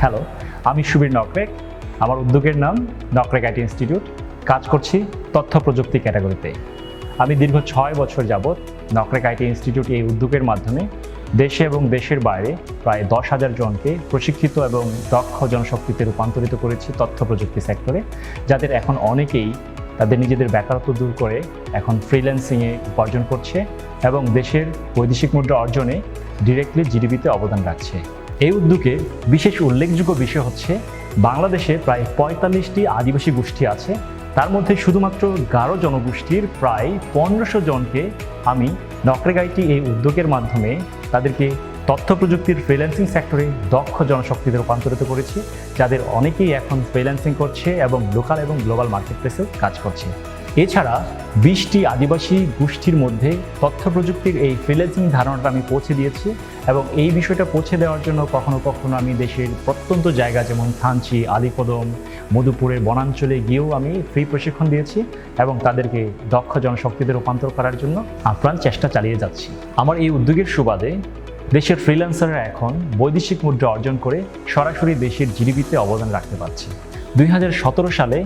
Hello, আমি সুবীর নকরেক। আমার উদ্যোগের নাম নকরেক আইটি ইনস্টিটিউট। কাজ করছি তথ্য প্রযুক্তি ক্যাটাগরিতে। আমি দীর্ঘ 6 বছর যাবৎ নকরেক আইটি ইনস্টিটিউট এই উদ্যোগের মাধ্যমে দেশে এবং দেশের বাইরে প্রায় 10,000 জনকে প্রশিক্ষিত এবং দক্ষ জনশক্তিতে রূপান্তরিত করেছি তথ্য প্রযুক্তি সেক্টরে, যাদের এখন অনেকেই তাদের নিজেদের বেকারত্ব দূর করে এখন ফ্রিল্যান্সিংয়ে উপার্জন করছে এবং দেশের বৈদেশিক মুদ্রা অর্জনে ডিরেক্টলি জিডিপিতে অবদান রাখছে। এই উদ্যোগে বিশেষ উল্লেখযোগ্য বিষয় হচ্ছে বাংলাদেশে প্রায় 45টি আদিবাসী গোষ্ঠী আছে। তার মধ্যে শুধুমাত্র গারো জনগোষ্ঠীর প্রায় 1500 জনকে আমি নকরেক আইটি এই উদ্যোগের মাধ্যমে তাদেরকে তথ্য প্রযুক্তির ফ্রিল্যান্সিং সেক্টরে দক্ষ জনশক্তিতে রূপান্তরিত করেছি, যাদের অনেকেই এখন ফ্রিল্যান্সিং করছে এবং লোকাল এবং গ্লোবাল মার্কেটপ্লেসেও কাজ করছে। এছাড়া 20টি আদিবাসী গোষ্ঠীর মধ্যে তথ্য প্রযুক্তির এই ফ্রিল্যান্সিং ধারণাটা আমি পৌঁছে দিয়েছি এবং এই বিষয়টা পৌঁছে দেওয়ার জন্য কখনো কখনো আমি দেশের প্রত্যন্ত জায়গা যেমন থানচি, আলীকদম, মধুপুরের বনাঞ্চলে গিয়েও আমি ফ্রি প্রশিক্ষণ দিয়েছি এবং তাদেরকে দক্ষ জনশক্তিতে রূপান্তর করার জন্য আপ্রাণ চেষ্টা চালিয়ে যাচ্ছি। আমার এই উদ্যোগের সুবাদে দেশের ফ্রিল্যান্সাররা এখন বৈদেশিক মুদ্রা অর্জন করে সরাসরি দেশের জিডিপিতে অবদান রাখতে পারছে। 2017 সালে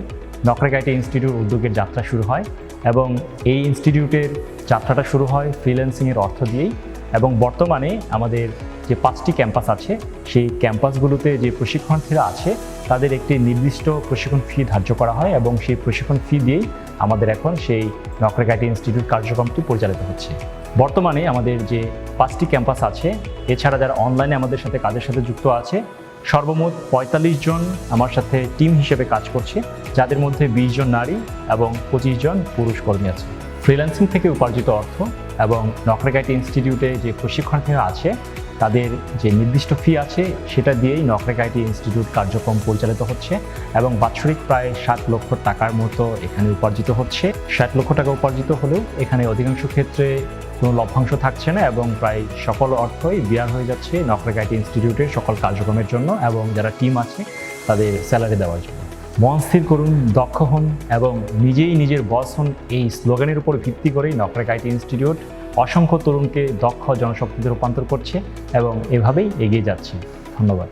নকরেক আইটি ইনস্টিটিউট উদ্যোগের যাত্রা শুরু হয় এবং এই ইনস্টিটিউটের যাত্রাটা শুরু হয় ফ্রিল্যান্সিংয়ের অর্থ দিয়েই এবং বর্তমানে আমাদের যে 5টি ক্যাম্পাস আছে সেই ক্যাম্পাসগুলোতে যে প্রশিক্ষণার্থীরা আছে তাদের একটি নির্দিষ্ট প্রশিক্ষণ ফি ধার্য করা হয় এবং সেই প্রশিক্ষণ ফি দিয়েই আমাদের এখন সেই নকরেক আইটি ইনস্টিটিউট কার্যক্রমটি পরিচালিত হচ্ছে। বর্তমানে আমাদের যে 5টি ক্যাম্পাস আছে, এছাড়া যারা অনলাইনে আমাদের সাথে কাজের সাথে যুক্ত আছে, সর্বমোট 45 জন আমার সাথে টিম হিসেবে কাজ করছে, যাদের মধ্যে 20 জন নারী এবং 25 জন পুরুষ কর্মী আছে। ফ্রিল্যান্সিং থেকে উপার্জিত অর্থ এবং নকরেক আইটি ইনস্টিটিউটে যে প্রশিক্ষণার্থীরা আছে তাদের যে নির্দিষ্ট ফি আছে সেটা দিয়েই নকরেক আইটি ইনস্টিটিউট কার্যক্রম পরিচালিত হচ্ছে এবং বাৎসরিক প্রায় 7 লক্ষ টাকার মতো এখানে উপার্জিত হচ্ছে। 7 লক্ষ টাকা উপার্জিত হলেও এখানে অধিকাংশ ক্ষেত্রে কোনো লভ্যাংশ থাকছে না এবং প্রায় সকল অর্থই ব্যয় হয়ে যাচ্ছে নকরেক আইটি ইনস্টিটিউটের সকল কার্যক্রমের জন্য এবং যারা টিম আছে তাদের স্যালারি দেওয়ার জন্য। মন স্থির করুন, দক্ষ হন এবং নিজেই নিজের বস হন, এই স্লোগানের উপর ভিত্তি করেই নকরেক আইটি ইনস্টিটিউট অসংখ্য তরুণকে দক্ষ জনশক্তিতে রূপান্তর করছে এবং এভাবেই এগিয়ে যাচ্ছে। ধন্যবাদ।